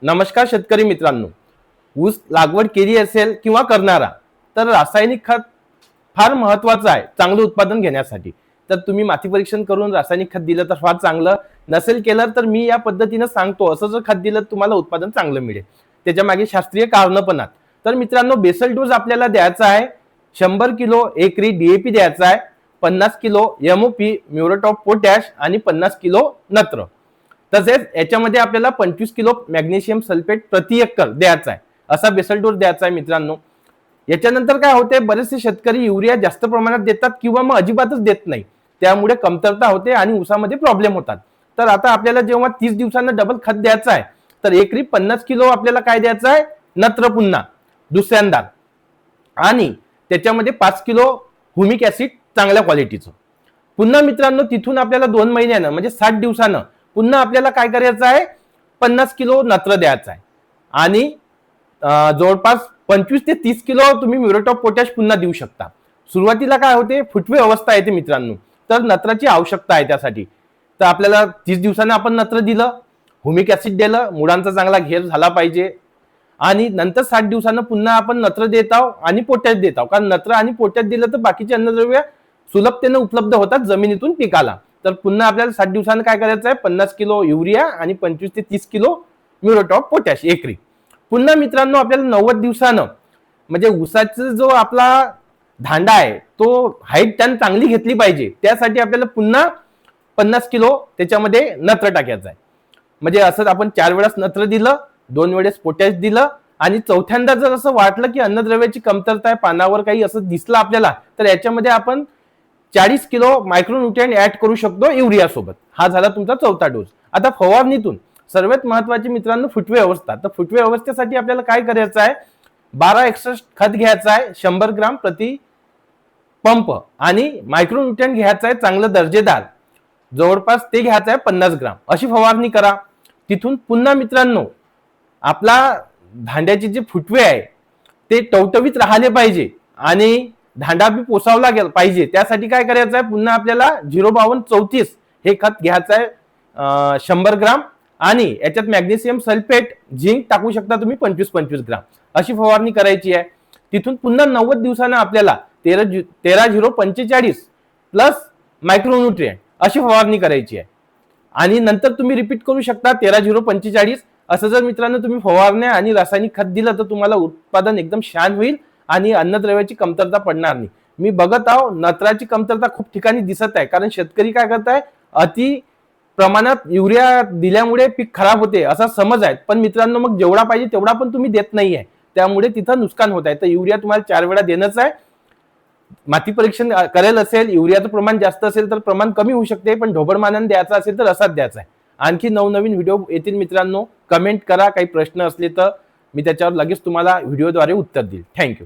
नमस्कार शेतकरी मित्रांनो, ऊस लागवड केली असेल किंवा करणारा तर रासायनिक खत फार महत्वाचं आहे चांगलं उत्पादन घेण्यासाठी। तर तुम्ही माती परीक्षण करून रासायनिक खत दिलं तर फार चांगलं, नसेल केलं तर मी या पद्धतीने सांगतो असं जर खत दिलं तुम्हाला उत्पादन चांगलं मिळेल। त्याच्या मागे शास्त्रीय कारण पण आहेत। तर मित्रांनो, बेसल डोस आपल्याला द्यायचा आहे 100 किलो एकरी डीएपी द्यायचा आहे, 50 kilo MOP muriate of potash आणि 50 किलो नत्र। तसेच याच्यामध्ये आपल्याला 25 किलो मॅग्नेशियम सल्फेट प्रति एकर द्यायचा आहे, असा बेसल डोस द्यायचा आहे मित्रांनो। याच्यानंतर काय होते, बरेचसे शेतकरी युरिया जास्त प्रमाणात देतात किंवा मग अजिबातच देत नाही, त्यामुळे कमतरता होते आणि ऊसामध्ये प्रॉब्लेम होतात। तर आता आपल्याला जेव्हा 30 दिवसांना डबल खत द्यायचं आहे तर एकरी 50 किलो आपल्याला काय द्यायचं आहे, नत्र पुन्हा दुसऱ्यांदा, आणि त्याच्यामध्ये 5 किलो ह्युमिक ऍसिड चांगल्या क्वालिटीचं। पुन्हा मित्रांनो तिथून आपल्याला 2 महिन्यानं म्हणजे 60 दिवसानं पुन्हा आपल्याला काय करायचं आहे, 50 किलो नत्र द्यायचं आहे आणि जवळपास 25 ते 30 किलो तुम्ही म्युरेट ऑफ पोटॅश पुन्हा देऊ शकता। सुरुवातीला काय होते, फुटवे अवस्था येते मित्रांनो, तर नत्राची आवश्यकता आहे त्यासाठी। तर आपल्याला 30 दिवसांना आपण नत्र दिलं, ह्युमिक ऍसिड दिलं, मुळांचा चांगला घेर झाला पाहिजे, आणि नंतर 60 दिवसांना पुन्हा आपण नत्र देत आहोत आणि पोटॅश देत आहोत। कारण नत्र आणि पोटॅश दिलं तर बाकीचे अन्नद्रव्य सुलभतेने उपलब्ध होतात जमिनीतून पिकाला। तर पुन्हा आपल्याला 60 दिवसांना काय करायचं आहे, 50 किलो युरिया आणि 25 ते 30 किलो म्युरेट ऑफ पोटॅश एकरी। पुन्हा मित्रांनो आपल्याला 90 दिवसानं म्हणजे ऊसाचा जो आपला धांडा आहे तो हाईट त्याने चांगली घेतली पाहिजे, त्यासाठी आपल्याला पुन्हा 50 किलो त्याच्यामध्ये नत्र टाकायचं आहे। म्हणजे असं आपण 4 वेळेस नत्र दिलं, 2 वेळेस पोटॅश दिलं, आणि चौथ्यांदा जर असं वाटलं की अन्नद्रव्याची कमतरता आहे, पानावर काही असं दिसलं आपल्याला, तर याच्यामध्ये आपण 40 किलो मायक्रोन्यूट्रिएंट ऍड करू शकतो युरिया सोबत। हा झाला तुमचा चौथा डोस। आता फवारणीतून सर्वात महत्वाची मित्रांनो फुटवे अवस्था। तर फुटवे अवस्थेसाठी आपल्याला काय करायचं आहे, 1261 खत घ्यायचं आहे 100 ग्राम प्रति पंप, आणि मायक्रोन्यूट्रिएंट घ्यायचं आहे चांगलं दर्जेदार, जवळपास ते घ्यायचं आहे 50 ग्राम। अशी फवारणी करा। तिथून पुन्हा मित्रांनो आपला धांड्याचे जे फुटवे आहे ते टवटवीत राहिले पाहिजे आणि धांडा बी पोसावला गेला पाहिजे, त्यासाठी काय करायचं आहे, पुन्हा आपल्याला 05234 हे खत घ्यायचं आहे 100 ग्राम, आणि याच्यात मॅग्नेशियम सल्फेट झिंक टाकू शकता तुम्ही 25-25 ग्राम, अशी फवारणी करायची आहे। तिथून पुन्हा 90 दिवसांना आपल्याला 13-0-45 प्लस मायक्रोन्यूट्रिएंट अशी फवारणी करायची आहे, आणि नंतर तुम्ही रिपीट करू शकता 13-0-45। असं जर मित्रांनो तुम्ही फवारण्या आणि रासायनिक खत दिलं तर तुम्हाला उत्पादन एकदम छान होईल आणि अन्नद्रव्याची कमतरता पडणार नाही। मी बघत आहो नत्राची कमतरता खूप ठिकाणी दिसत आहे, कारण शेतकरी काय करत आहे, अति प्रमाणात युरिया दिल्यामुळे पीक खराब होते असा समज आहे। पण मित्रांनो मग जेवढा पाहिजे तेवढा पण तुम्ही देत नाही आहे, त्यामुळे तिथं नुकसान होत आहे। तर युरिया तुम्हाला 4 वेळा देणंच आहे। माती परीक्षण करेल असेल, युरियाचं प्रमाण जास्त असेल तर प्रमाण कमी होऊ शकते, पण ढोबळ मानाने द्यायचा असेल तर असाच द्यायचा आहे। आणखी नवनवीन व्हिडिओ येतील मित्रांनो, कमेंट करा, काही प्रश्न असले तर मी त्याच्यावर लगेच तुम्हाला व्हिडिओद्वारे उत्तर देईल। थँक्यू।